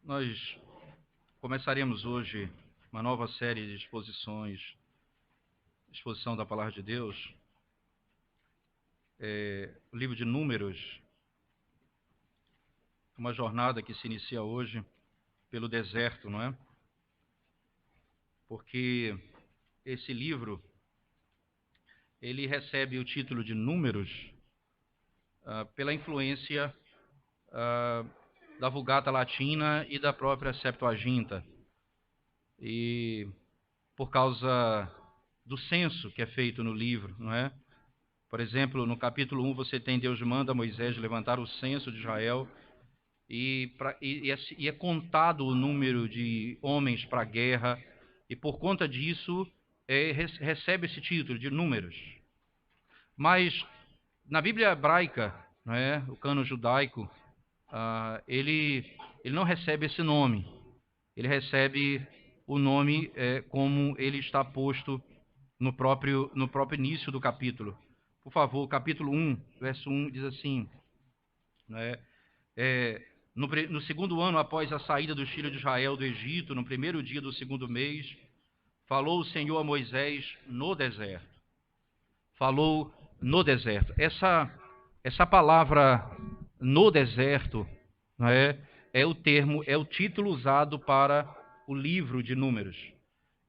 Nós começaremos hoje uma nova série de exposição da Palavra de Deus, o livro de Números, uma jornada que se inicia hoje pelo deserto, não é? Porque esse livro, ele recebe o título de Números pela influência da Vulgata Latina e da própria Septuaginta, e por causa do censo que é feito no livro, não é? Por exemplo, no capítulo 1 você tem Deus manda Moisés levantar o censo de Israel e é contado o número de homens para a guerra, e por conta disso recebe esse título de Números. Mas na Bíblia hebraica, não é? O cânon judaico, ele não recebe esse nome. Ele recebe o nome como ele está posto no próprio início do capítulo. Por favor, capítulo 1, verso 1 diz assim, né? No segundo ano após a saída dos filhos de Israel do Egito, no primeiro dia do segundo mês, falou o Senhor a Moisés no deserto. Falou no deserto. Essa palavra no deserto, não é o título usado para o livro de Números.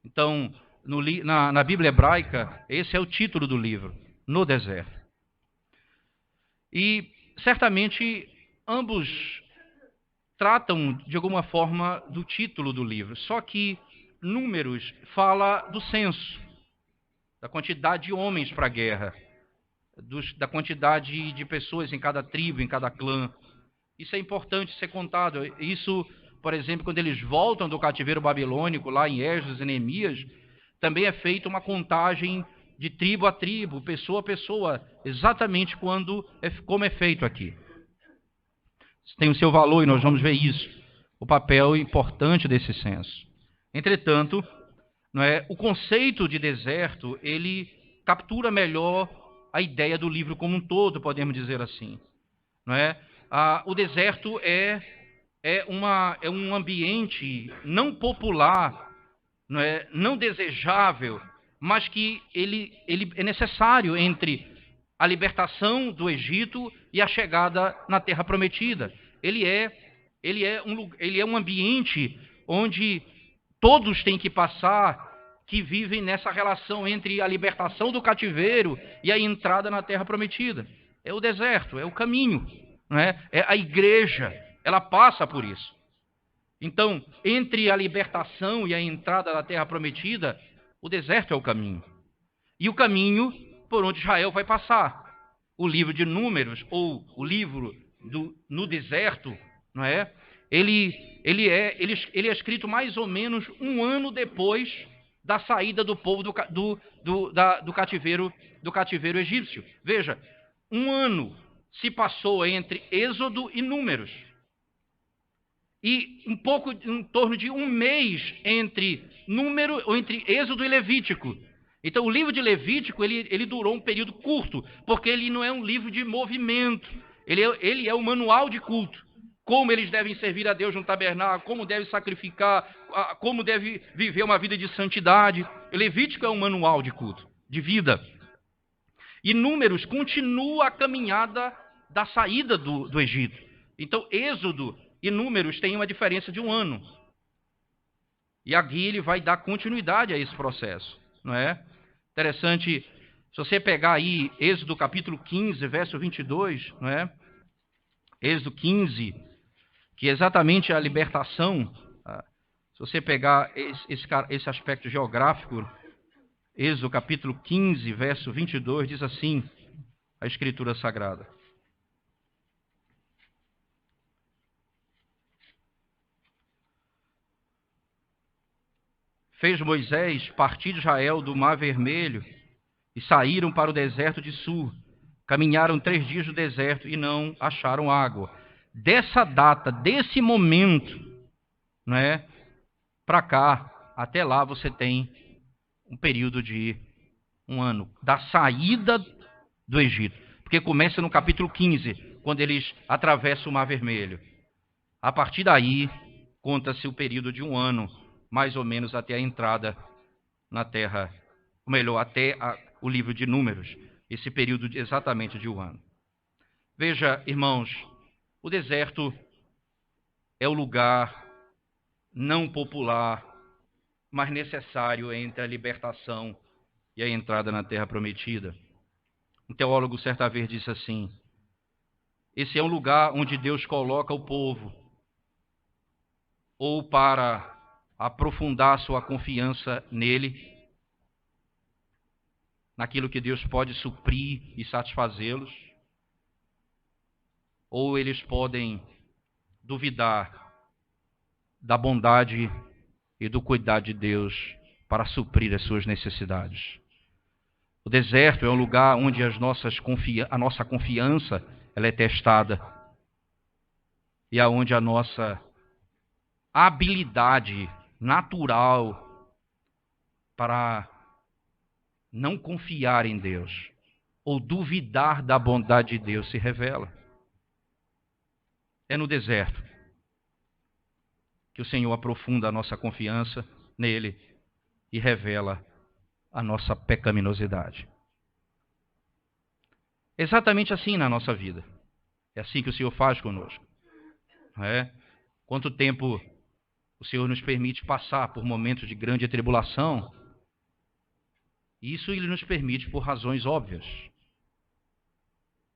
Então, na Bíblia hebraica, esse é o título do livro, no deserto. E certamente ambos tratam de alguma forma do título do livro, só que Números fala do censo, da quantidade de homens para a guerra, da quantidade de pessoas em cada tribo, em cada clã. Isso é importante ser contado. Isso, por exemplo, quando eles voltam do cativeiro babilônico, lá em Esdras e Neemias, também é feita uma contagem de tribo a tribo, pessoa a pessoa, exatamente como é feito aqui. Tem o seu valor e nós vamos ver isso, o papel importante desse censo. Entretanto, o conceito de deserto, ele captura melhor a ideia do livro como um todo, podemos dizer assim. O deserto é um ambiente não popular, não desejável, mas que ele é necessário entre a libertação do Egito e a chegada na Terra Prometida. Ele é um ambiente onde todos têm que passar, que vivem nessa relação entre a libertação do cativeiro e a entrada na Terra Prometida. É o deserto, é o caminho, é a igreja, ela passa por isso. Então, entre a libertação e a entrada na Terra Prometida, o deserto é o caminho. E o caminho por onde Israel vai passar. O livro de Números, ou o livro no deserto, ele é escrito mais ou menos um ano depois da saída do povo do cativeiro egípcio. Veja, um ano se passou entre Êxodo e Números. E em torno de um mês entre Êxodo e Levítico. Então, o livro de Levítico, ele durou um período curto, porque ele não é um livro de movimento. Ele é um manual de culto. Como eles devem servir a Deus no tabernáculo, como devem sacrificar, como devem viver uma vida de santidade. Levítico é um manual de culto, de vida. E Números continua a caminhada da saída do Egito. Então, Êxodo e Números têm uma diferença de um ano. E aqui ele vai dar continuidade a esse processo, não é? Interessante, se você pegar aí Êxodo capítulo 15, verso 22, não é? Êxodo 15, que é exatamente a libertação. Se você pegar esse aspecto geográfico, Êxodo capítulo 15, verso 22, diz assim a Escritura Sagrada. Fez Moisés partir de Israel do Mar Vermelho e saíram para o deserto de Sur. Caminharam 3 dias no deserto e não acharam água. Dessa data, desse momento, para cá, até lá você tem um período de um ano, da saída do Egito. Porque começa no capítulo 15, quando eles atravessam o Mar Vermelho. A partir daí, conta-se o período de 1 ano, mais ou menos até a entrada na terra, ou melhor, até o livro de Números, esse período exatamente de 1 ano. Veja, irmãos, o deserto é o lugar não popular, mas necessário entre a libertação e a entrada na terra prometida. Um teólogo certa vez disse assim: esse é um lugar onde Deus coloca o povo, ou para aprofundar sua confiança nele, naquilo que Deus pode suprir e satisfazê-los, ou eles podem duvidar da bondade e do cuidado de Deus para suprir as suas necessidades. O deserto é um lugar onde a nossa confiança ela é testada e aonde a nossa habilidade natural para não confiar em Deus ou duvidar da bondade de Deus se revela. É no deserto que o Senhor aprofunda a nossa confiança nele e revela a nossa pecaminosidade. É exatamente assim na nossa vida. É assim que o Senhor faz conosco. Não é? Quanto tempo o Senhor nos permite passar por momentos de grande tribulação? Isso Ele nos permite por razões óbvias,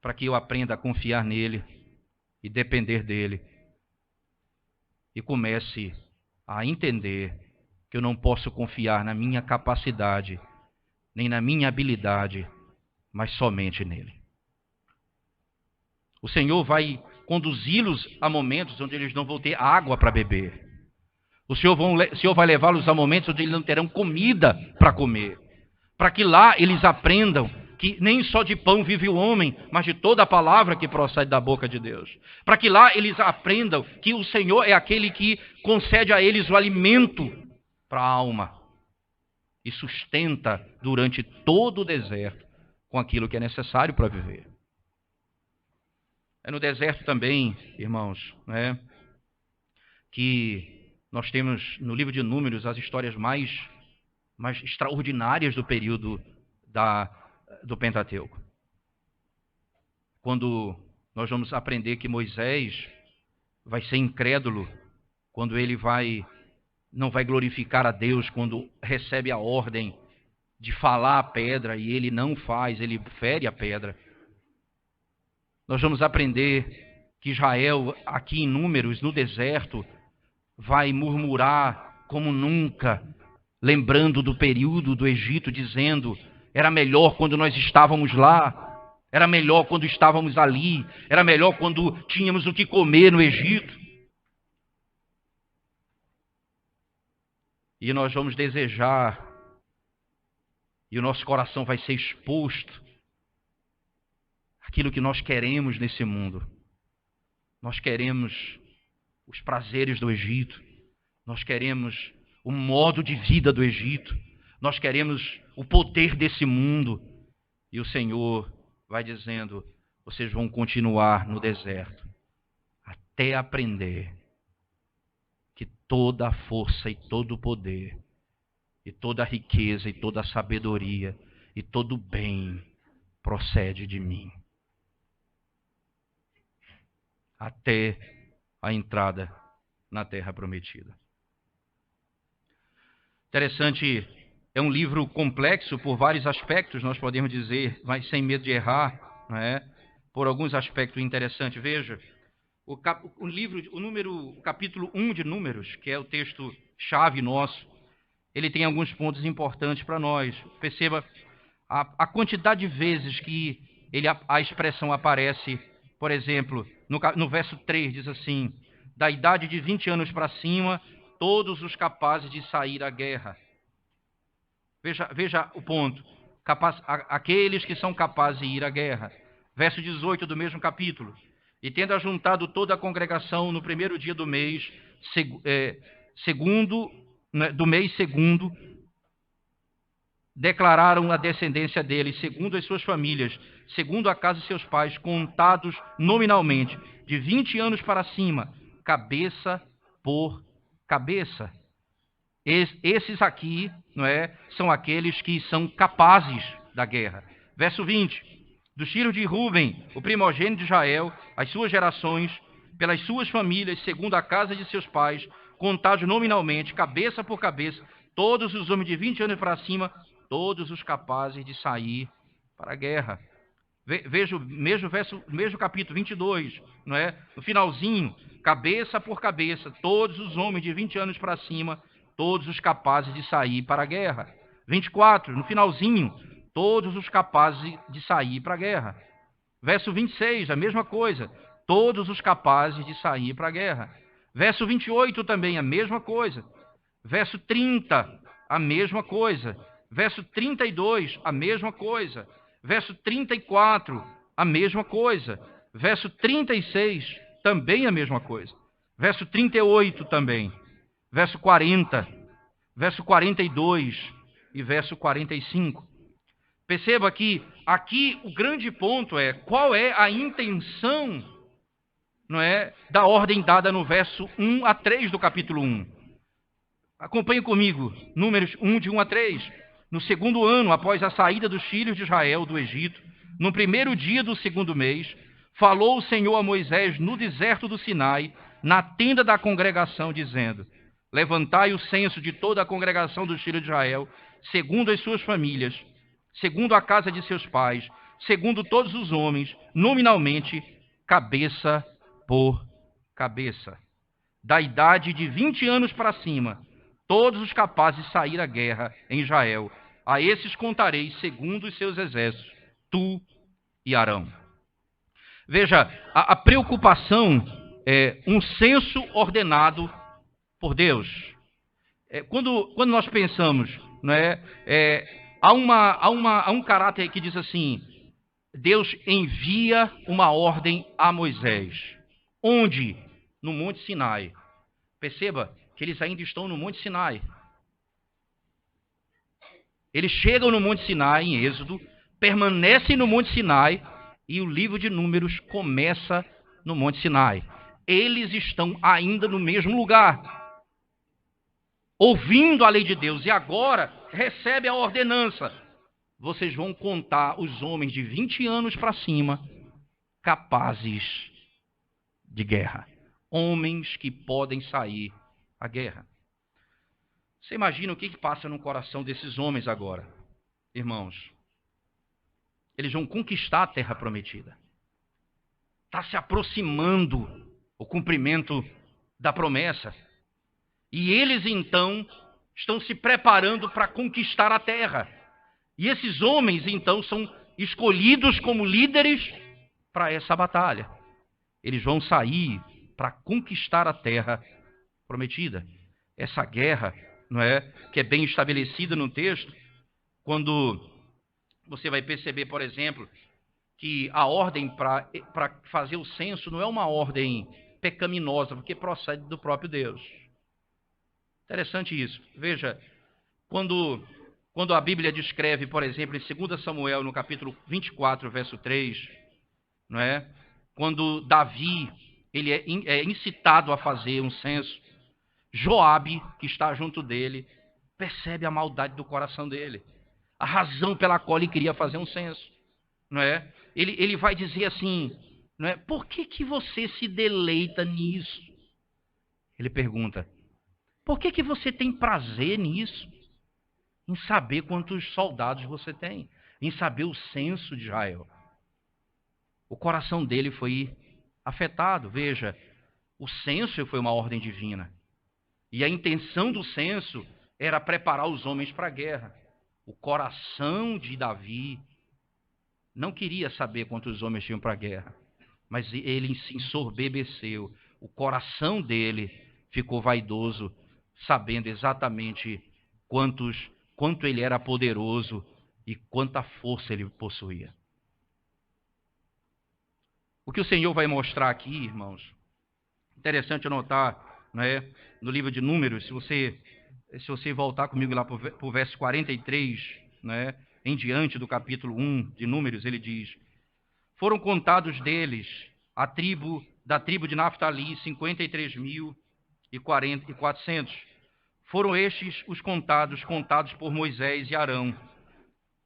para que eu aprenda a confiar nele e depender dele, e comece a entender que eu não posso confiar na minha capacidade, nem na minha habilidade, mas somente nele. O Senhor vai conduzi-los a momentos onde eles não vão ter água para beber. O Senhor vai levá-los a momentos onde eles não terão comida para comer, para que lá eles aprendam que nem só de pão vive o homem, mas de toda a palavra que procede da boca de Deus. Para que lá eles aprendam que o Senhor é aquele que concede a eles o alimento para a alma e sustenta durante todo o deserto com aquilo que é necessário para viver. É no deserto também, irmãos, né, que nós temos no livro de Números as histórias mais extraordinárias do período do Pentateuco. Quando nós vamos aprender que Moisés vai ser incrédulo quando ele não vai glorificar a Deus quando recebe a ordem de falar a pedra e ele não faz, ele fere a pedra. Nós vamos aprender que Israel, aqui em Números, no deserto, vai murmurar como nunca, lembrando do período do Egito, dizendo: era melhor quando nós estávamos lá, era melhor quando estávamos ali, era melhor quando tínhamos o que comer no Egito. E nós vamos desejar, e o nosso coração vai ser exposto àquilo que nós queremos nesse mundo. Nós queremos os prazeres do Egito, nós queremos o modo de vida do Egito, nós queremos o poder desse mundo. E o Senhor vai dizendo: vocês vão continuar no deserto até aprender que toda a força e todo o poder, e toda a riqueza e toda a sabedoria e todo o bem procede de mim. Até a entrada na terra prometida. Interessante, é um livro complexo por vários aspectos, nós podemos dizer, mas sem medo de errar, não é? Por alguns aspectos interessantes. Veja, o capítulo 1 de Números, que é o texto-chave nosso, ele tem alguns pontos importantes para nós. Perceba a quantidade de vezes que a expressão aparece. Por exemplo, no verso 3 diz assim: da idade de 20 anos para cima, todos os capazes de sair à guerra. Veja o ponto. Aqueles que são capazes de ir à guerra. Verso 18 do mesmo capítulo: e tendo ajuntado toda a congregação no primeiro dia do mês, segundo, declararam a descendência deles, segundo as suas famílias, segundo a casa de seus pais, contados nominalmente, de 20 anos para cima, cabeça por cabeça. Esses aqui, não é, são aqueles que são capazes da guerra. Verso 20. Dos filhos de Ruben, o primogênito de Israel, as suas gerações, pelas suas famílias, segundo a casa de seus pais, contados nominalmente, cabeça por cabeça, todos os homens de 20 anos para cima, todos os capazes de sair para a guerra. Veja o mesmo capítulo 22, não é? No finalzinho, cabeça por cabeça, todos os homens de 20 anos para cima, todos os capazes de sair para a guerra. 24, no finalzinho, todos os capazes de sair para a guerra. Verso 26, a mesma coisa, todos os capazes de sair para a guerra. Verso 28 também, a mesma coisa. Verso 30, a mesma coisa. Verso 32, a mesma coisa. Verso 34, a mesma coisa. Verso 36, também a mesma coisa. Verso 38 também. Verso 40, verso 42 e verso 45. Perceba que aqui o grande ponto é qual é a intenção, não é, da ordem dada no verso 1 a 3 do capítulo 1. Acompanhe comigo, Números 1, de 1 a 3. No segundo ano, após a saída dos filhos de Israel do Egito, no primeiro dia do segundo mês, falou o Senhor a Moisés no deserto do Sinai, na tenda da congregação, dizendo: levantai o censo de toda a congregação dos filhos de Israel, segundo as suas famílias, segundo a casa de seus pais, segundo todos os homens, nominalmente, cabeça por cabeça. Da idade de 20 anos para cima, todos os capazes de sair à guerra em Israel, a esses contarei segundo os seus exércitos, tu e Arão. Veja, a preocupação é um censo ordenado por Deus. Quando nós pensamos, não é, há um caráter que diz assim: Deus envia uma ordem a Moisés. Onde? No Monte Sinai. Perceba que eles ainda estão no Monte Sinai. Eles chegam no Monte Sinai, em Êxodo, permanecem no Monte Sinai e o livro de Números começa no Monte Sinai. Eles estão ainda no mesmo lugar, ouvindo a lei de Deus, e agora recebe a ordenança: vocês vão contar os homens de 20 anos para cima capazes de guerra. Homens que podem sair à guerra. Você imagina o que passa no coração desses homens agora, irmãos? Eles vão conquistar a terra prometida. Está se aproximando o cumprimento da promessa. E eles, então, estão se preparando para conquistar a terra. E esses homens, então, são escolhidos como líderes para essa batalha. Eles vão sair para conquistar a terra prometida. Essa guerra, não é, que é bem estabelecida no texto, quando você vai perceber, por exemplo, que a ordem para fazer o censo não é uma ordem pecaminosa, porque procede do próprio Deus. Interessante isso. Veja, quando a Bíblia descreve, por exemplo, em 2 Samuel, no capítulo 24, verso 3, não é? Quando Davi ele é incitado a fazer um censo, Joabe, que está junto dele, percebe a maldade do coração dele, a razão pela qual ele queria fazer um censo, não é? Ele vai dizer assim, não é? Por que você se deleita nisso? Ele pergunta: por que você tem prazer nisso? Em saber quantos soldados você tem, em saber o censo de Israel. O coração dele foi afetado. Veja, o censo foi uma ordem divina. E a intenção do censo era preparar os homens para a guerra. O coração de Davi não queria saber quantos homens tinham para a guerra, mas ele se ensoberbeceu. O coração dele ficou vaidoso, sabendo exatamente quanto ele era poderoso e quanta força ele possuía. O que o Senhor vai mostrar aqui, irmãos, interessante notar, não é? No livro de Números, se você voltar comigo lá para o verso 43, não é? Em diante do capítulo 1 de Números, ele diz: foram contados deles, da tribo de Naftali, 53.000, e 400. Foram estes os contados por Moisés e Arão.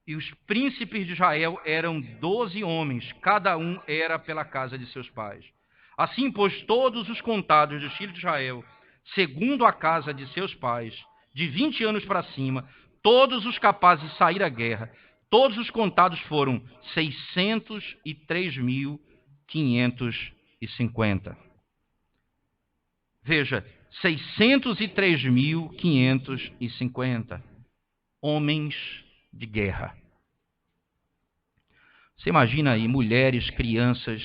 E os príncipes de Israel eram 12 homens, cada um era pela casa de seus pais. Assim, pois, todos os contados dos filhos de Israel, segundo a casa de seus pais, de 20 anos para cima, todos os capazes de sair à guerra, todos os contados foram 603.550. Veja, 603.550 homens de guerra. Você imagina aí mulheres, crianças.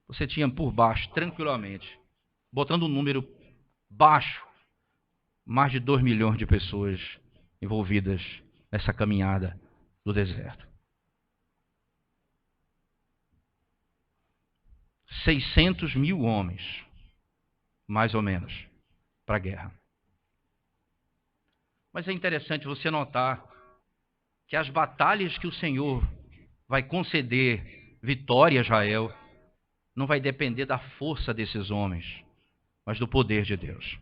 Você tinha por baixo, tranquilamente, botando um número baixo, mais de 2 milhões de pessoas envolvidas nessa caminhada do deserto. 600 mil homens, mais ou menos, para a guerra. Mas é interessante você notar que as batalhas que o Senhor vai conceder vitória a Israel não vai depender da força desses homens, mas do poder de Deus.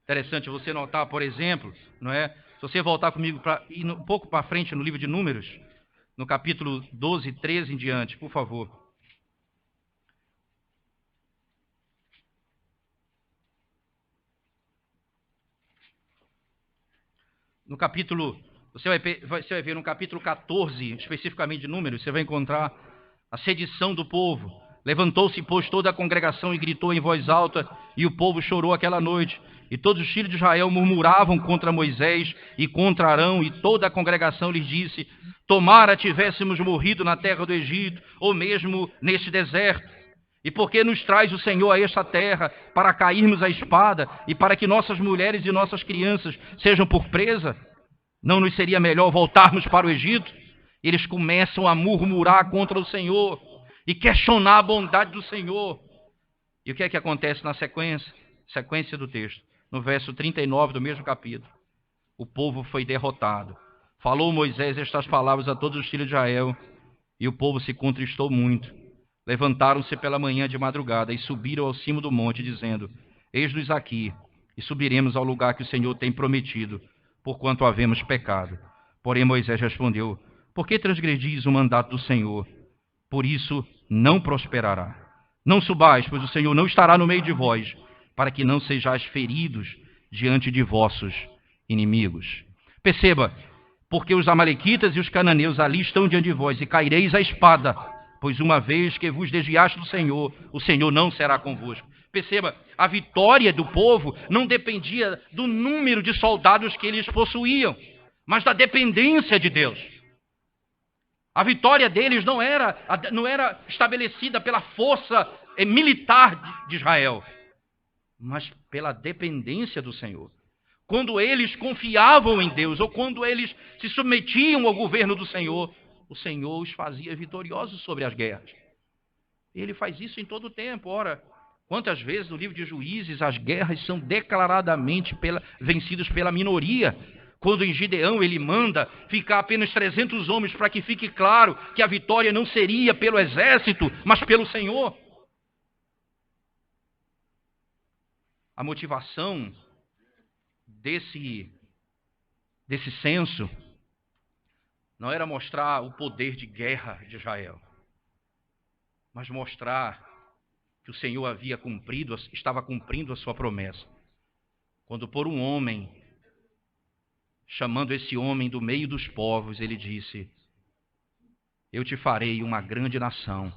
Interessante você notar, por exemplo, não é? Se você voltar comigo para ir um pouco para frente no livro de Números, no capítulo 12, 13 em diante, por favor. No capítulo, você vai ver no capítulo 14, especificamente de Números, você vai encontrar a sedição do povo. Levantou-se, pois, toda a congregação e gritou em voz alta, e o povo chorou aquela noite. E todos os filhos de Israel murmuravam contra Moisés e contra Arão, e toda a congregação lhes disse: tomara tivéssemos morrido na terra do Egito, ou mesmo neste deserto. E por que nos traz o Senhor a esta terra, para cairmos à espada, e para que nossas mulheres e nossas crianças sejam por presa? Não nos seria melhor voltarmos para o Egito? Eles começam a murmurar contra o Senhor e questionar a bondade do Senhor. E o que é que acontece na sequência do texto? No verso 39 do mesmo capítulo. O povo foi derrotado. Falou Moisés estas palavras a todos os filhos de Israel, e o povo se contristou muito. Levantaram-se pela manhã de madrugada e subiram ao cimo do monte, dizendo: eis-nos aqui, e subiremos ao lugar que o Senhor tem prometido, porquanto havemos pecado. Porém Moisés respondeu: por que transgredis o mandato do Senhor? Por isso não prosperará. Não subais, pois o Senhor não estará no meio de vós, para que não sejais feridos diante de vossos inimigos. Perceba, porque os amalequitas e os cananeus ali estão diante de vós, e caireis à espada, pois uma vez que vos desviaste do Senhor, o Senhor não será convosco. Perceba, a vitória do povo não dependia do número de soldados que eles possuíam, mas da dependência de Deus. A vitória deles não era estabelecida pela força militar de Israel, mas pela dependência do Senhor. Quando eles confiavam em Deus, ou quando eles se submetiam ao governo do Senhor, o Senhor os fazia vitoriosos sobre as guerras. Ele faz isso em todo o tempo. Ora, quantas vezes no livro de Juízes as guerras são declaradamente vencidas pela minoria? Quando em Gideão ele manda ficar apenas 300 homens para que fique claro que a vitória não seria pelo exército, mas pelo Senhor. A motivação desse censo não era mostrar o poder de guerra de Israel, mas mostrar que o Senhor estava cumprindo a sua promessa. Quando por um homem, chamando esse homem do meio dos povos, ele disse: eu te farei uma grande nação,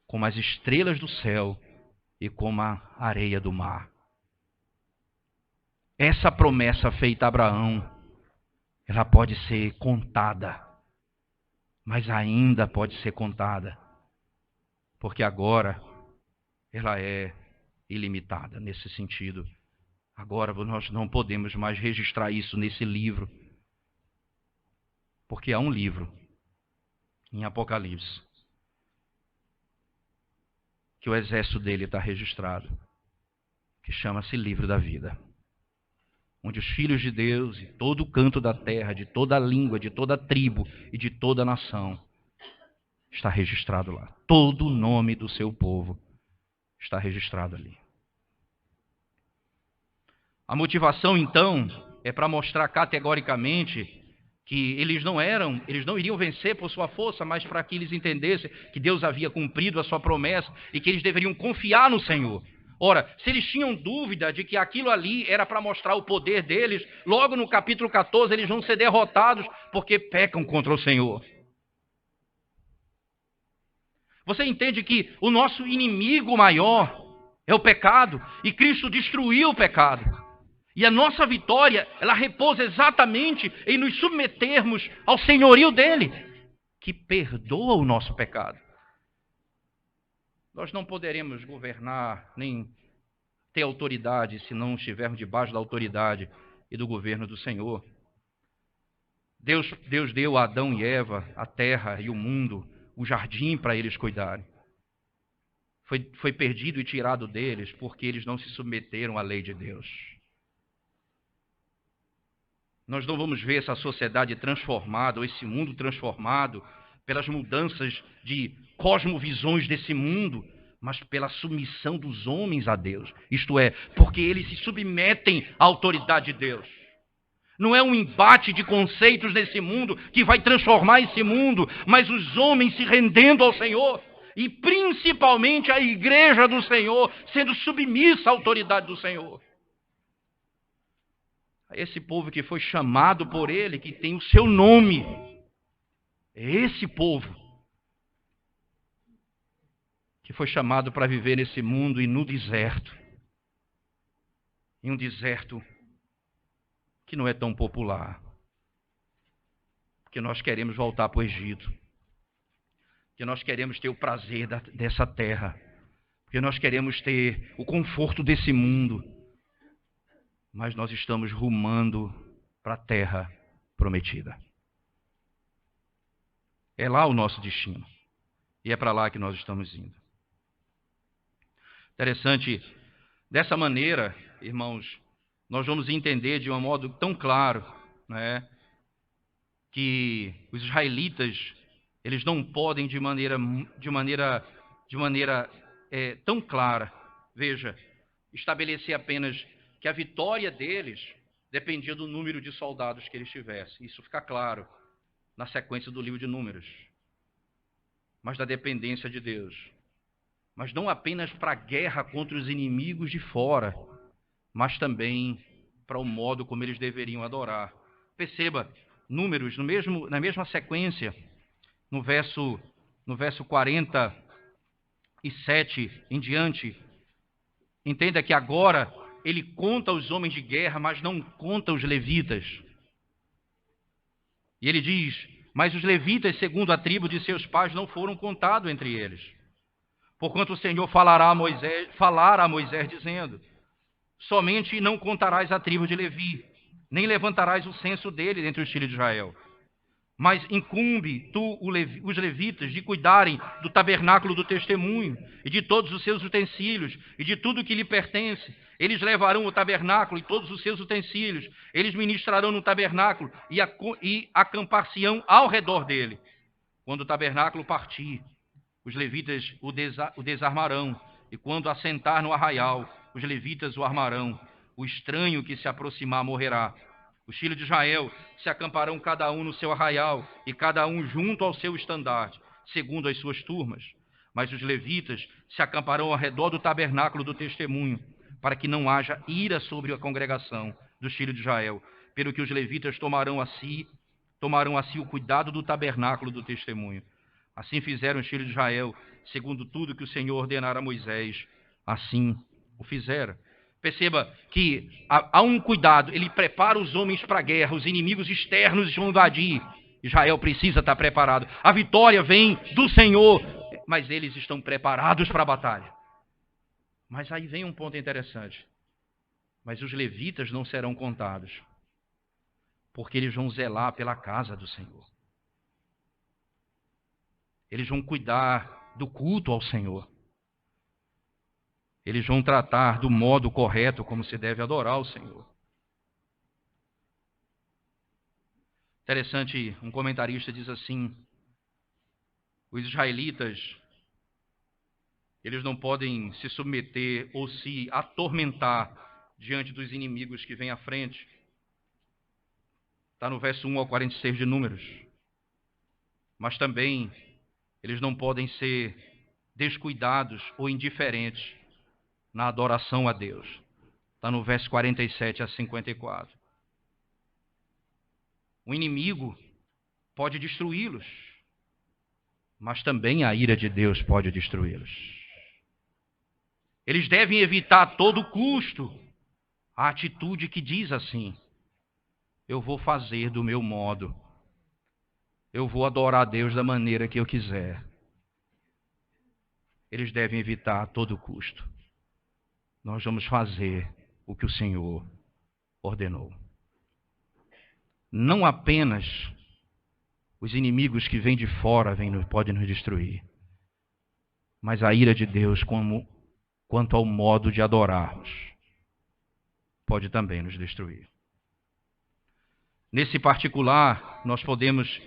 como as estrelas do céu e como a areia do mar. Essa promessa feita a Abraão, ela pode ser contada, mas ainda pode ser contada, porque agora ela é ilimitada nesse sentido. Agora nós não podemos mais registrar isso nesse livro, porque há um livro em Apocalipse que o exército dele está registrado, que chama-se Livro da Vida, onde os filhos de Deus, de todo o canto da terra, de toda a língua, de toda a tribo e de toda a nação, está registrado lá todo o nome do seu povo. Está registrado ali. A motivação, então, é para mostrar categoricamente que eles não iriam vencer por sua força, mas para que eles entendessem que Deus havia cumprido a sua promessa e que eles deveriam confiar no Senhor. Ora, se eles tinham dúvida de que aquilo ali era para mostrar o poder deles, logo no capítulo 14 eles vão ser derrotados porque pecam contra o Senhor. Você entende que o nosso inimigo maior é o pecado e Cristo destruiu o pecado. E a nossa vitória, ela repousa exatamente em nos submetermos ao senhorio dele, que perdoa o nosso pecado. Nós não poderemos governar nem ter autoridade se não estivermos debaixo da autoridade e do governo do Senhor. Deus deu a Adão e Eva a terra e o mundo, o jardim para eles cuidarem. Foi perdido e tirado deles porque eles não se submeteram à lei de Deus. Nós não vamos ver essa sociedade transformada, ou esse mundo transformado, pelas mudanças de cosmovisões desse mundo, mas pela submissão dos homens a Deus. Isto é, porque eles se submetem à autoridade de Deus. Não é um embate de conceitos nesse mundo que vai transformar esse mundo, mas os homens se rendendo ao Senhor, e principalmente a igreja do Senhor, sendo submissa à autoridade do Senhor. Esse povo que foi chamado por ele, que tem o seu nome, é esse povo que foi chamado para viver nesse mundo e no deserto. Em um deserto que não é tão popular. Porque nós queremos voltar para o Egito. Porque nós queremos ter o prazer dessa terra. Porque nós queremos ter o conforto desse mundo. Mas nós estamos rumando para a terra prometida. É lá o nosso destino. E é para lá que nós estamos indo. Interessante, dessa maneira, irmãos, nós vamos entender de um modo tão claro, né, que os israelitas, eles não podem de maneira tão clara, veja, estabelecer apenas que a vitória deles dependia do número de soldados que eles tivessem. Isso fica claro na sequência do livro de Números. Mas da dependência de Deus. Mas não apenas para a guerra contra os inimigos de fora, mas também para o modo como eles deveriam adorar. Perceba, Números, na mesma sequência, no verso 47 em diante, entenda que agora ele conta os homens de guerra, mas não conta os levitas. E ele diz, mas os levitas, segundo a tribo de seus pais, não foram contados entre eles. Porquanto o Senhor falara a Moisés dizendo, somente não contarás a tribo de Levi, nem levantarás o censo dele entre os filhos de Israel. Mas incumbe os levitas de cuidarem do tabernáculo do testemunho e de todos os seus utensílios e de tudo que lhe pertence. Eles levarão o tabernáculo e todos os seus utensílios. Eles ministrarão no tabernáculo e acampar-se-ão ao redor dele. Quando o tabernáculo partir, os levitas o desarmarão. E quando assentar no arraial, os levitas o armarão. O estranho que se aproximar morrerá. Os filhos de Israel se acamparão cada um no seu arraial, e cada um junto ao seu estandarte, segundo as suas turmas. Mas os levitas se acamparão ao redor do tabernáculo do testemunho, para que não haja ira sobre a congregação dos filhos de Israel, pelo que os levitas tomarão a si o cuidado do tabernáculo do testemunho. Assim fizeram os filhos de Israel, segundo tudo que o Senhor ordenara a Moisés, assim o fizeram. Perceba que há um cuidado, ele prepara os homens para a guerra, os inimigos externos vão invadir. Israel precisa estar preparado. A vitória vem do Senhor, mas eles estão preparados para a batalha. Mas aí vem um ponto interessante. Mas os levitas não serão contados, porque eles vão zelar pela casa do Senhor. Eles vão cuidar do culto ao Senhor. Eles vão tratar do modo correto como se deve adorar o Senhor. Interessante, um comentarista diz assim, os israelitas, Eles não podem se submeter ou se atormentar diante dos inimigos que vêm à frente. Está no verso 1 ao 46 de Números. Mas também eles não podem ser descuidados ou indiferentes na adoração a Deus. Está no verso 47 a 54. O inimigo pode destruí-los, mas também a ira de Deus pode destruí-los. Eles devem evitar a todo custo a atitude que diz assim: eu vou fazer do meu modo, eu vou adorar a Deus da maneira que eu quiser. Eles devem evitar a todo custo. Nós vamos fazer o que o Senhor ordenou. Não apenas os inimigos que vêm de fora podem nos destruir, mas a ira de Deus quanto ao modo de adorarmos pode também nos destruir. Nesse particular, nós podemos,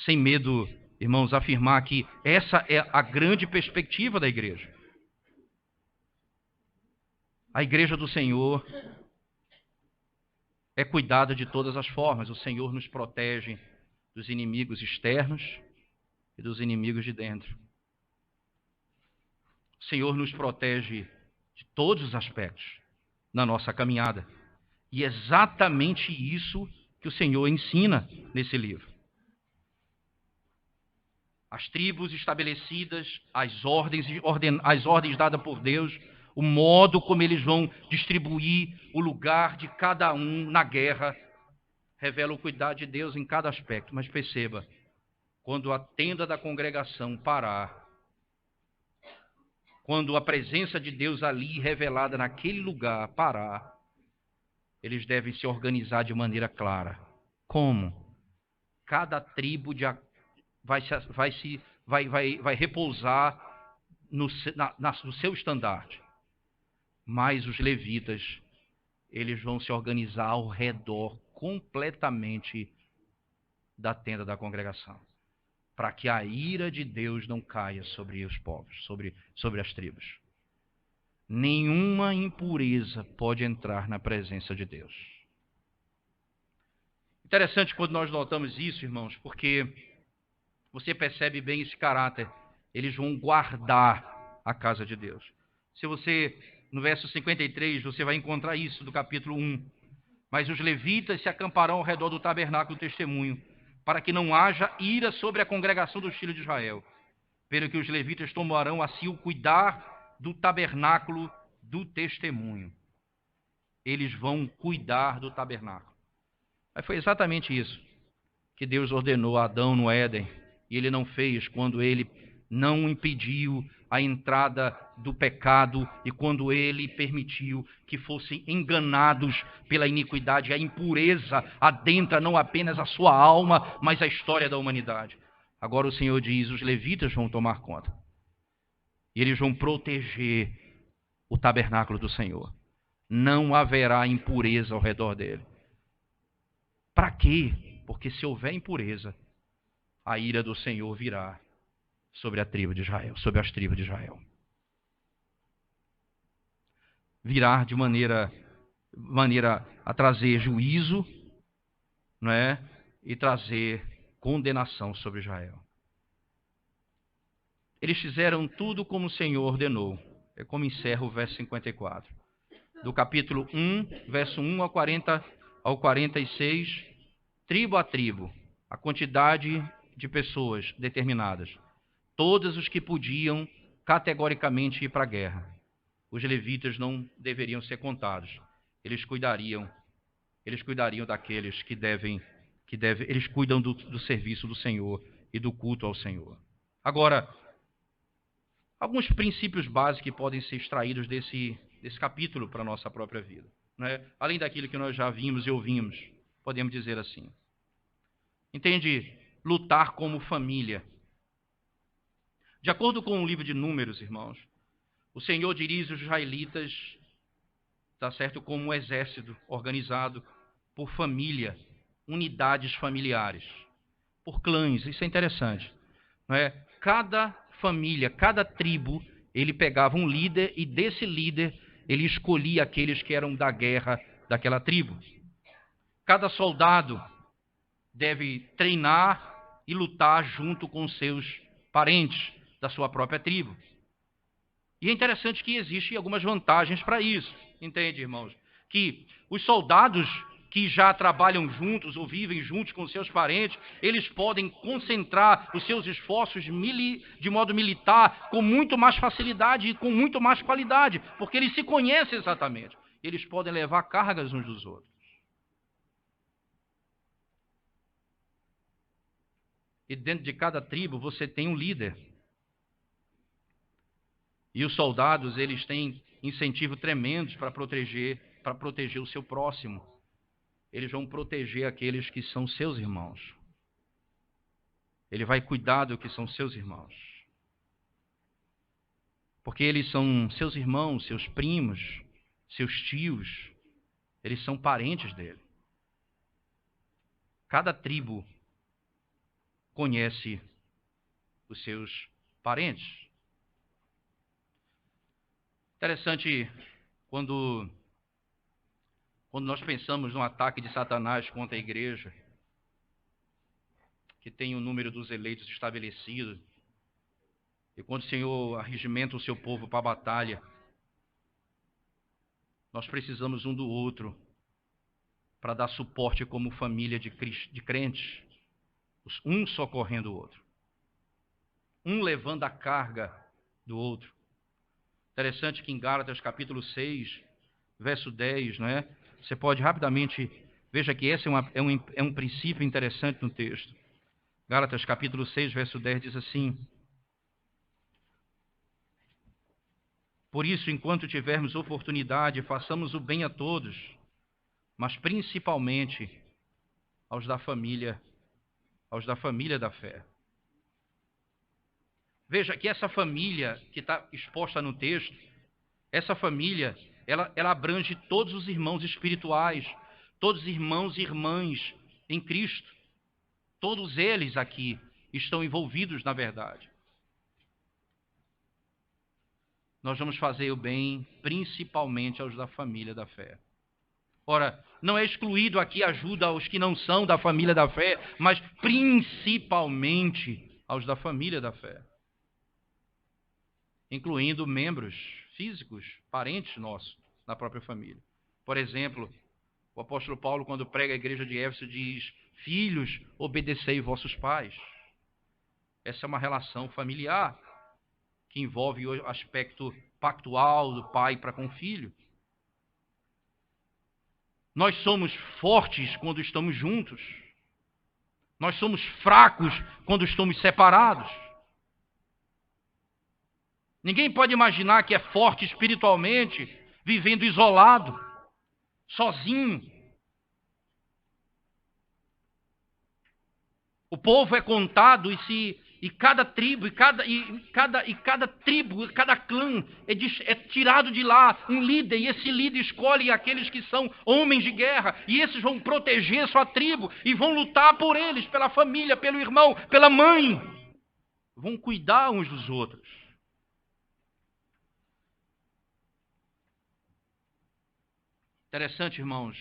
sem medo, irmãos, afirmar que essa é a grande perspectiva da igreja. A igreja do Senhor é cuidada de todas as formas. O Senhor nos protege dos inimigos externos e dos inimigos de dentro. O Senhor nos protege de todos os aspectos na nossa caminhada. E é exatamente isso que o Senhor ensina nesse livro. As tribos estabelecidas, as ordens dadas por Deus, o modo como eles vão distribuir o lugar de cada um na guerra, revela o cuidado de Deus em cada aspecto. Mas perceba, quando a tenda da congregação parar, quando a presença de Deus ali revelada naquele lugar parar, eles devem se organizar de maneira clara. Como? Cada tribo vai repousar no seu estandarte. Mas os levitas, eles vão se organizar ao redor completamente da tenda da congregação, para que a ira de Deus não caia sobre os povos, sobre as tribos. Nenhuma impureza pode entrar na presença de Deus. Interessante quando nós notamos isso, irmãos, porque você percebe bem esse caráter. Eles vão guardar a casa de Deus. Se você, no verso 53, você vai encontrar isso do capítulo 1. Mas os levitas se acamparão ao redor do tabernáculo do testemunho, para que não haja ira sobre a congregação dos filhos de Israel. Pelo que os levitas tomarão a si o cuidar do tabernáculo do testemunho. Eles vão cuidar do tabernáculo. Mas foi exatamente isso que Deus ordenou a Adão no Éden, e ele não fez quando ele não impediu a entrada do pecado e quando ele permitiu que fossem enganados pela iniquidade. A impureza adentra não apenas a sua alma, mas a história da humanidade. Agora o Senhor diz, os levitas vão tomar conta. E eles vão proteger o tabernáculo do Senhor. Não haverá impureza ao redor dele. Para quê? Porque se houver impureza, a ira do Senhor virá sobre a tribo de Israel, sobre as tribos de Israel. Virá de maneira a trazer juízo, não é? E trazer condenação sobre Israel. Eles fizeram tudo como o Senhor ordenou. É como encerra o verso 54. Do capítulo 1, verso 1 ao 46, tribo a tribo, a quantidade de pessoas determinadas. Todos os que podiam categoricamente ir para a guerra. Os levitas não deveriam ser contados. Eles cuidariam daqueles que devem, eles cuidam do serviço do Senhor e do culto ao Senhor. Agora, alguns princípios básicos que podem ser extraídos desse capítulo para a nossa própria vida, né? Além daquilo que nós já vimos e ouvimos, podemos dizer assim. Entende? Lutar como família. De acordo com o livro de Números, irmãos, o Senhor dirige os israelitas, está certo, como um exército organizado por família, unidades familiares, por clãs. Isso é interessante, não é? Cada família, cada tribo ele pegava um líder e desse líder ele escolhia aqueles que eram da guerra daquela tribo. Cada soldado deve treinar e lutar junto com seus parentes da sua própria tribo. E é interessante que existem algumas vantagens para isso, entende, irmãos? Que os soldados que já trabalham juntos ou vivem juntos com seus parentes, eles podem concentrar os seus esforços de modo militar com muito mais facilidade e com muito mais qualidade, porque eles se conhecem exatamente. Eles podem levar cargas uns dos outros. E dentro de cada tribo você tem um líder. E os soldados, eles têm incentivo tremendos para proteger o seu próximo. Eles vão proteger aqueles que são seus irmãos. Ele vai cuidar do que são seus irmãos. Porque eles são seus irmãos, seus primos, seus tios. Eles são parentes dele. Cada tribo conhece os seus parentes. Interessante quando nós pensamos no ataque de Satanás contra a igreja, que tem o número dos eleitos estabelecido, e quando o Senhor arregimenta o seu povo para a batalha, nós precisamos um do outro para dar suporte como família de crentes, um socorrendo o outro, um levando a carga do outro. Interessante que em Gálatas capítulo 6, verso 10, não é? Você pode rapidamente, veja que esse é um princípio interessante no texto. Gálatas capítulo 6, verso 10 diz assim: por isso, enquanto tivermos oportunidade, façamos o bem a todos, mas principalmente aos da família da fé. Veja que essa família que está exposta no texto, essa família, ela abrange todos os irmãos espirituais, todos os irmãos e irmãs em Cristo. Todos eles aqui estão envolvidos na verdade. Nós vamos fazer o bem principalmente aos da família da fé. Ora, não é excluído aqui ajuda aos que não são da família da fé, mas principalmente aos da família da fé, incluindo membros físicos, parentes nossos, na própria família. Por exemplo, o apóstolo Paulo, quando prega a igreja de Éfeso, diz: filhos, obedecei vossos pais. Essa é uma relação familiar que envolve o aspecto pactual do pai para com o filho. Nós somos fortes quando estamos juntos. Nós somos fracos quando estamos separados. Ninguém pode imaginar que é forte espiritualmente vivendo isolado, sozinho. O povo é contado e cada tribo, cada clã é tirado de lá um líder, e esse líder escolhe aqueles que são homens de guerra, e esses vão proteger sua tribo e vão lutar por eles, pela família, pelo irmão, pela mãe. Vão cuidar uns dos outros. Interessante, irmãos,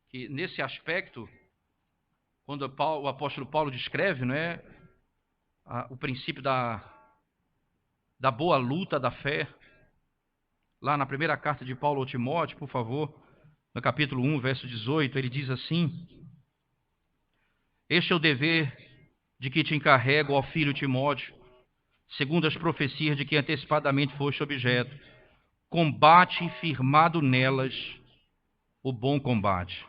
que nesse aspecto, quando o apóstolo Paulo descreve, não é, o princípio da boa luta da fé, lá na primeira carta de Paulo ao Timóteo, por favor, no capítulo 1, verso 18, ele diz assim: este é o dever de que te encarrego, ó filho Timóteo, segundo as profecias de que antecipadamente foste objeto. Combate firmado nelas o bom combate.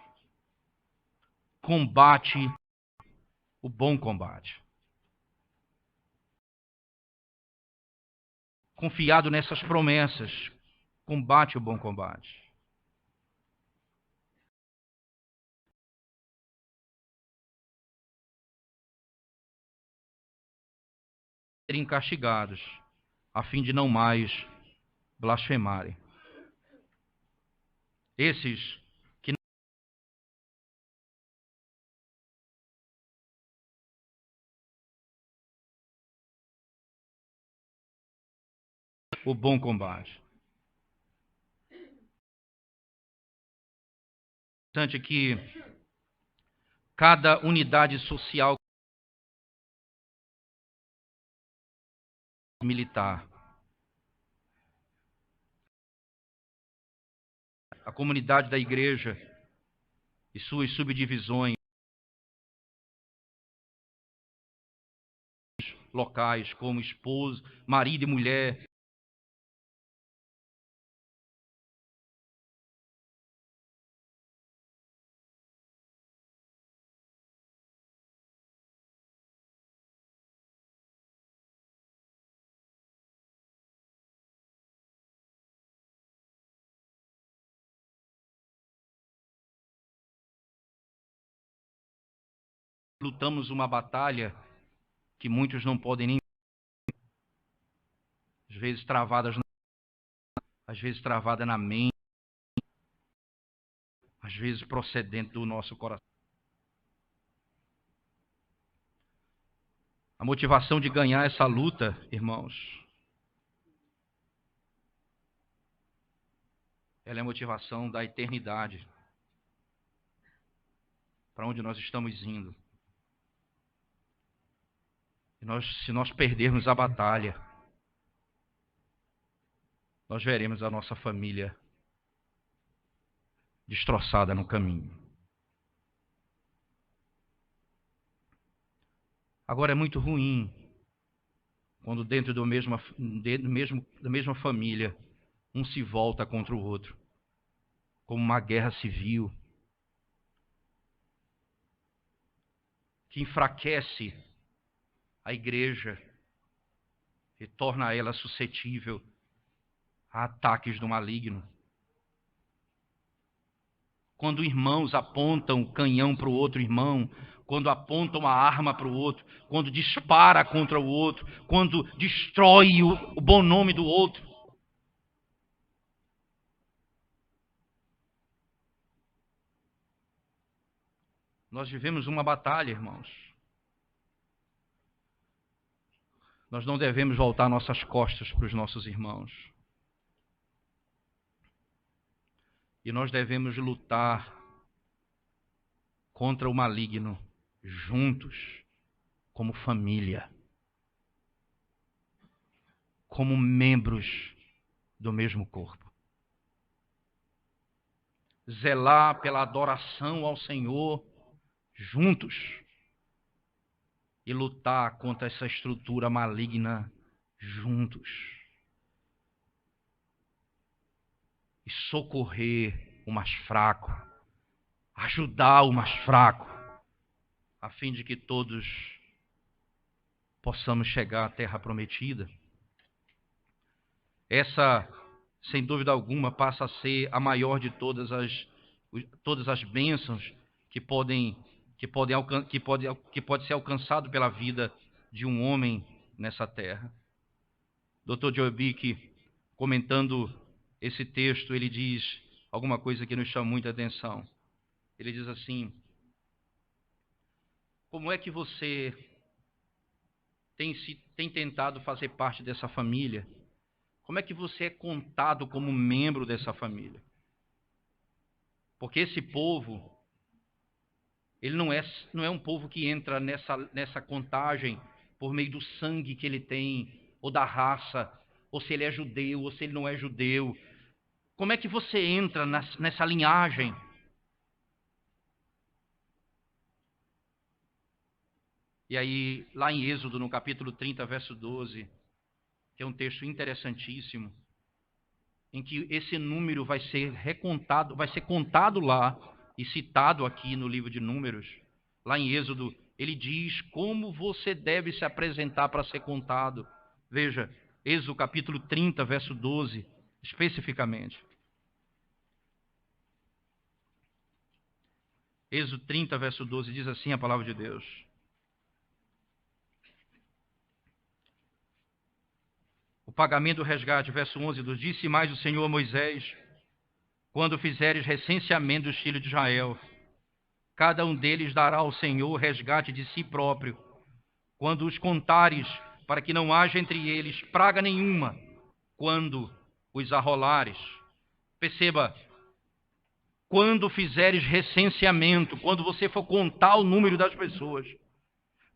Combate o bom combate. Confiado nessas promessas, combate o bom combate. Serem castigados, a fim de não mais blasfemarem. Esses o bom combate. Importante que cada unidade social militar, a comunidade da igreja e suas subdivisões locais, como esposo, marido e mulher, lutamos uma batalha que muitos não podem nem, às vezes travada na mente, às vezes procedente do nosso coração. A motivação de ganhar essa luta, irmãos, ela é a motivação da eternidade, para onde nós estamos indo. Se nós perdermos a batalha, nós veremos a nossa família destroçada no caminho. Agora, é muito ruim quando dentro da mesma família um se volta contra o outro, como uma guerra civil, que enfraquece a igreja e torna ela suscetível a ataques do maligno. Quando irmãos apontam o canhão para o outro irmão, quando apontam a arma para o outro, quando dispara contra o outro, quando destrói o bom nome do outro. Nós vivemos uma batalha, irmãos. Nós não devemos voltar nossas costas para os nossos irmãos. E nós devemos lutar contra o maligno juntos, como família, como membros do mesmo corpo. Zelar pela adoração ao Senhor juntos e lutar contra essa estrutura maligna juntos. E socorrer o mais fraco, ajudar o mais fraco, a fim de que todos possamos chegar à terra prometida. Essa, sem dúvida alguma, passa a ser a maior de todas as bênçãos que pode ser alcançado pela vida de um homem nessa terra. Dr. Joe Bick, comentando esse texto, ele diz alguma coisa que nos chama muita atenção. Ele diz assim: como é que você tem tentado fazer parte dessa família? Como é que você é contado como membro dessa família? Porque esse povo, ele não é um povo que entra nessa contagem por meio do sangue que ele tem, ou da raça, ou se ele é judeu, ou se ele não é judeu. Como é que você entra nessa linhagem? E aí, lá em Êxodo, no capítulo 30, verso 12, que é um texto interessantíssimo, em que esse número vai ser recontado, vai ser contado lá e citado aqui no livro de Números. Lá em Êxodo, ele diz como você deve se apresentar para ser contado. Veja, Êxodo capítulo 30, verso 12, especificamente. Êxodo 30, verso 12, diz assim a palavra de Deus: o pagamento do resgate, verso 11, disse mais o Senhor a Moisés: quando fizeres recenseamento dos filhos de Israel, cada um deles dará ao Senhor o resgate de si próprio, quando os contares, para que não haja entre eles praga nenhuma. quando os arrolares. Perceba, quando fizeres recenseamento, quando você for contar o número das pessoas,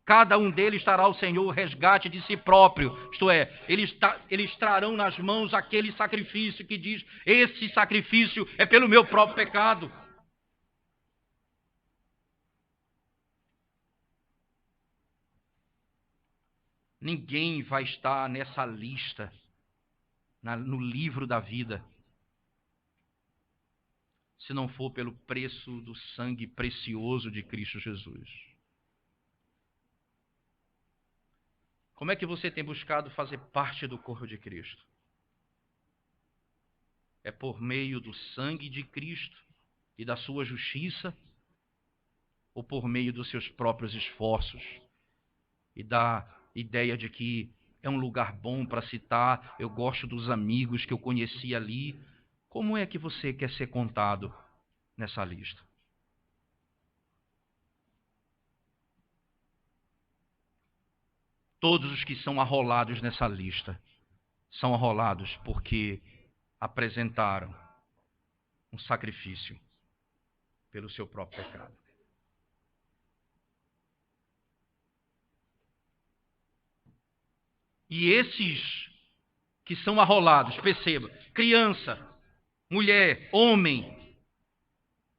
cada um deles trará ao Senhor o resgate de si próprio, isto é, eles trarão nas mãos aquele sacrifício que diz, esse sacrifício é pelo meu próprio pecado. Ninguém vai estar nessa lista, no livro da vida, se não for pelo preço do sangue precioso de Cristo Jesus. Como é que você tem buscado fazer parte do corpo de Cristo? É por meio do sangue de Cristo e da sua justiça, ou por meio dos seus próprios esforços e da ideia de que é um lugar bom para citar, eu gosto dos amigos que eu conheci ali? Como é que você quer ser contado nessa lista? Todos os que são arrolados nessa lista são arrolados porque apresentaram um sacrifício pelo seu próprio pecado. E esses que são arrolados, perceba, criança, mulher, homem,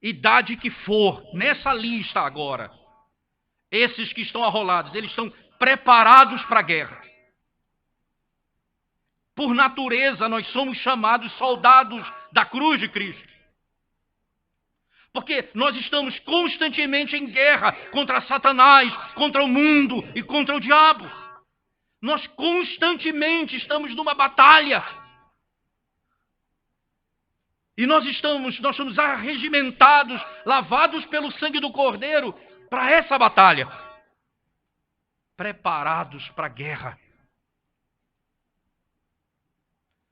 idade que for, nessa lista agora, esses que estão arrolados, eles estão preparados para a guerra. Por natureza, nós somos chamados soldados da cruz de Cristo. Porque nós estamos constantemente em guerra contra Satanás, contra o mundo e contra o diabo. Nós constantemente estamos numa batalha. E nós somos arregimentados, lavados pelo sangue do Cordeiro para essa batalha. Preparados para a guerra.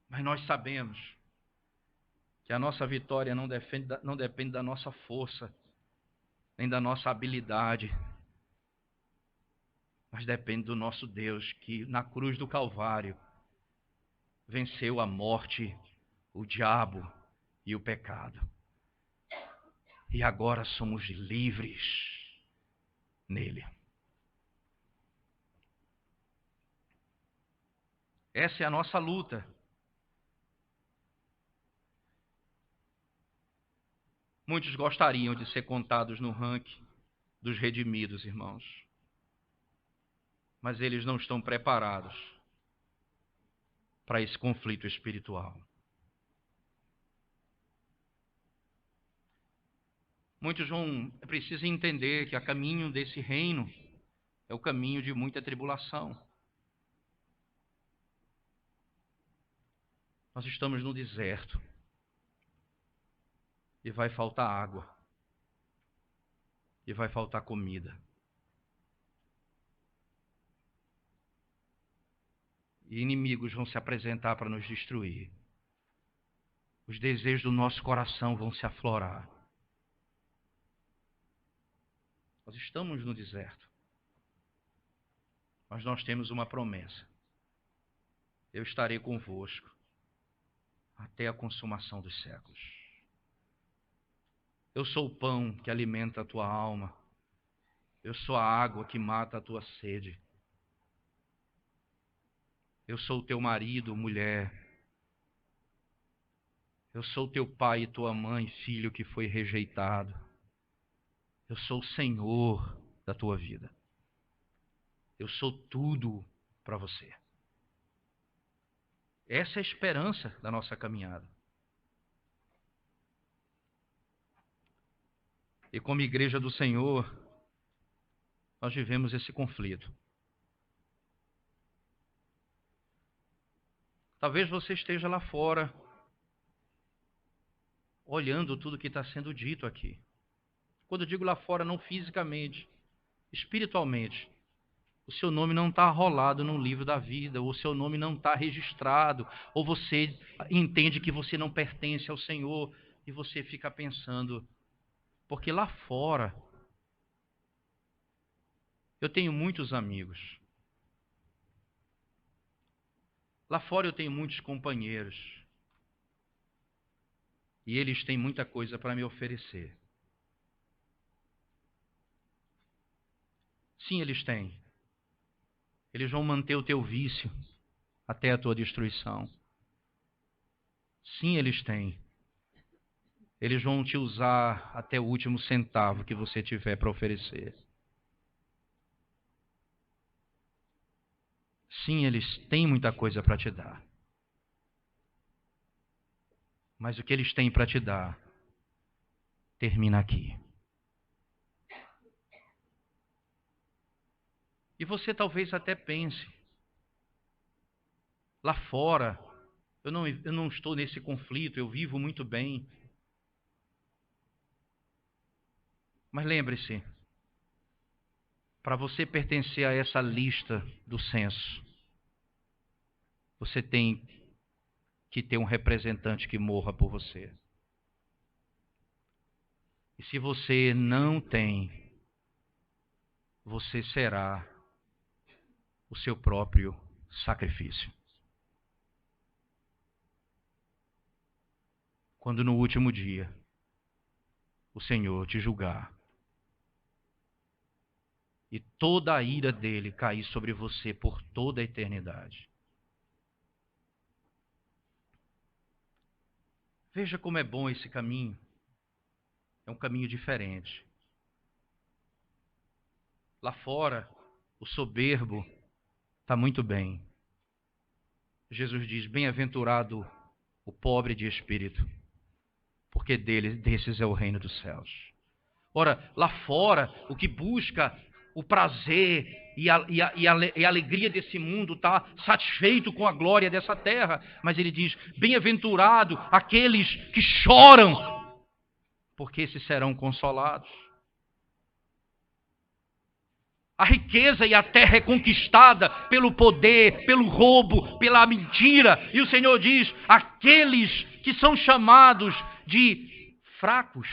Mas nós sabemos que a nossa vitória não depende da nossa força, nem da nossa habilidade, mas depende do nosso Deus, que na cruz do Calvário venceu a morte, o diabo e o pecado. E agora somos livres nele. Essa é a nossa luta. Muitos gostariam de ser contados no ranking dos redimidos, irmãos. Mas eles não estão preparados para esse conflito espiritual. Muitos precisam entender que o caminho desse reino é o caminho de muita tribulação. Nós estamos no deserto e vai faltar água e vai faltar comida. E inimigos vão se apresentar para nos destruir. Os desejos do nosso coração vão se aflorar. Nós estamos no deserto. Mas nós temos uma promessa. Eu estarei convosco até a consumação dos séculos. Eu sou o pão que alimenta a tua alma. Eu sou a água que mata a tua sede. Eu sou o teu marido, mulher. Eu sou o teu pai e tua mãe, filho que foi rejeitado. Eu sou o Senhor da tua vida. Eu sou tudo para você. Essa é a esperança da nossa caminhada. E como igreja do Senhor, nós vivemos esse conflito. Talvez você esteja lá fora, olhando tudo que está sendo dito aqui. Quando eu digo lá fora, não fisicamente, espiritualmente. O seu nome não está rolado no livro da vida, ou o seu nome não está registrado, ou você entende que você não pertence ao Senhor, e você fica pensando, porque lá fora, eu tenho muitos amigos. Lá fora eu tenho muitos companheiros. E eles têm muita coisa para me oferecer. Sim, eles têm. Eles vão manter o teu vício até a tua destruição. Sim, eles têm. Eles vão te usar até o último centavo que você tiver para oferecer. Sim, eles têm muita coisa para te dar. Mas o que eles têm para te dar termina aqui. E você talvez até pense, lá fora, eu não estou nesse conflito, eu vivo muito bem. Mas lembre-se, para você pertencer a essa lista do censo, você tem que ter um representante que morra por você. E se você não tem, você será o seu próprio sacrifício. Quando no último dia o Senhor te julgar e toda a ira dele cair sobre você por toda a eternidade. Veja como é bom esse caminho. É um caminho diferente. Lá fora, o soberbo está muito bem. Jesus diz, bem-aventurado o pobre de espírito, porque desses é o reino dos céus. Ora, lá fora, o que busca o prazer e a alegria desse mundo está satisfeito com a glória dessa terra. Mas ele diz, bem-aventurado aqueles que choram, porque esses serão consolados. A riqueza e a terra é conquistada pelo poder, pelo roubo, pela mentira. E o Senhor diz, aqueles que são chamados de fracos,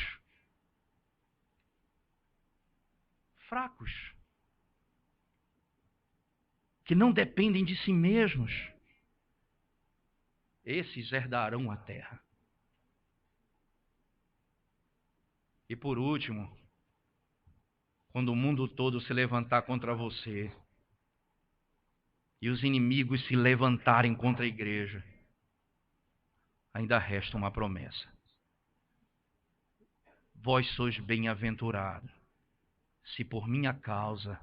que não dependem de si mesmos, esses herdarão a terra. E por último, quando o mundo todo se levantar contra você e os inimigos se levantarem contra a igreja, ainda resta uma promessa. Vós sois bem-aventurados, se por minha causa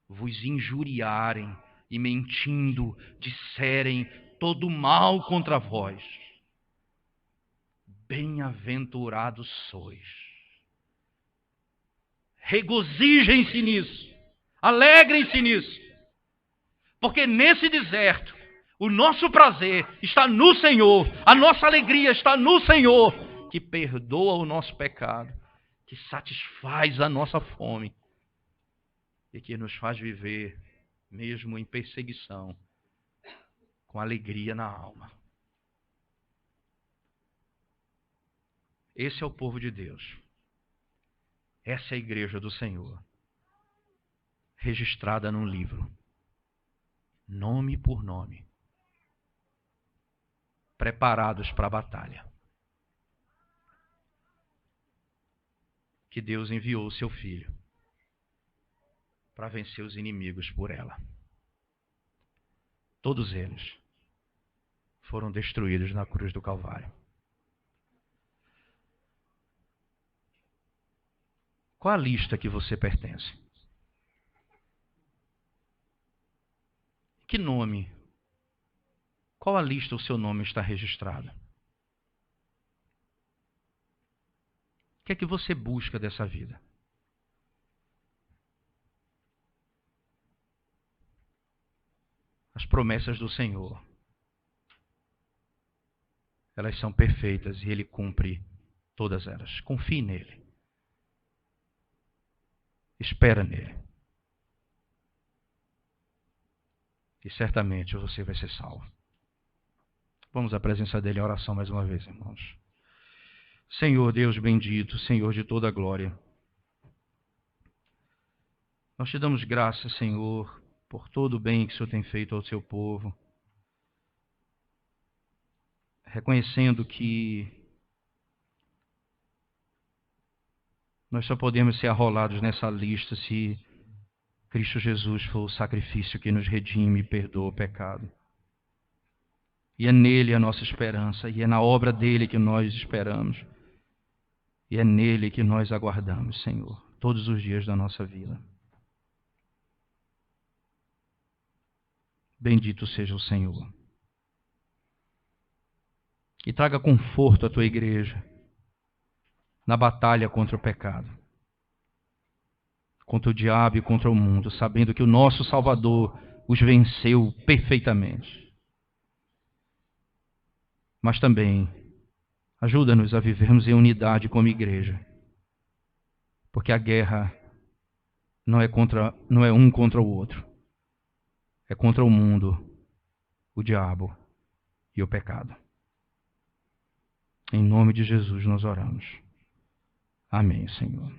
vos injuriarem e mentindo disserem todo mal contra vós. Bem-aventurados sois. Regozijem-se nisso, alegrem-se nisso, porque nesse deserto o nosso prazer está no Senhor, a nossa alegria está no Senhor, que perdoa o nosso pecado, que satisfaz a nossa fome e que nos faz viver, mesmo em perseguição, com alegria na alma. Esse é o povo de Deus. Essa é a igreja do Senhor, registrada num livro, nome por nome, preparados para a batalha. Que Deus enviou o seu Filho para vencer os inimigos por ela. Todos eles foram destruídos na cruz do Calvário. Qual a lista que você pertence? Que nome? Qual a lista o seu nome está registrado? O que é que você busca dessa vida? As promessas do Senhor, elas são perfeitas e Ele cumpre todas elas. Confie nele. Espera nele. E certamente você vai ser salvo. Vamos à presença dele em oração mais uma vez, irmãos. Senhor Deus bendito, Senhor de toda a glória. Nós te damos graças, Senhor, por todo o bem que o Senhor tem feito ao seu povo. reconhecendo que nós só podemos ser arrolados nessa lista se Cristo Jesus for o sacrifício que nos redime e perdoa o pecado. E é nele a nossa esperança, e é na obra dele que nós esperamos, e é nele que nós aguardamos, Senhor, todos os dias da nossa vida. Bendito seja o Senhor. E traga conforto à tua igreja na batalha contra o pecado, contra o diabo e contra o mundo, sabendo que o nosso Salvador os venceu perfeitamente. Mas também ajuda-nos a vivermos em unidade como igreja, porque a guerra não é um contra o outro, é contra o mundo, o diabo e o pecado. Em nome de Jesus nós oramos. Amém, Senhor.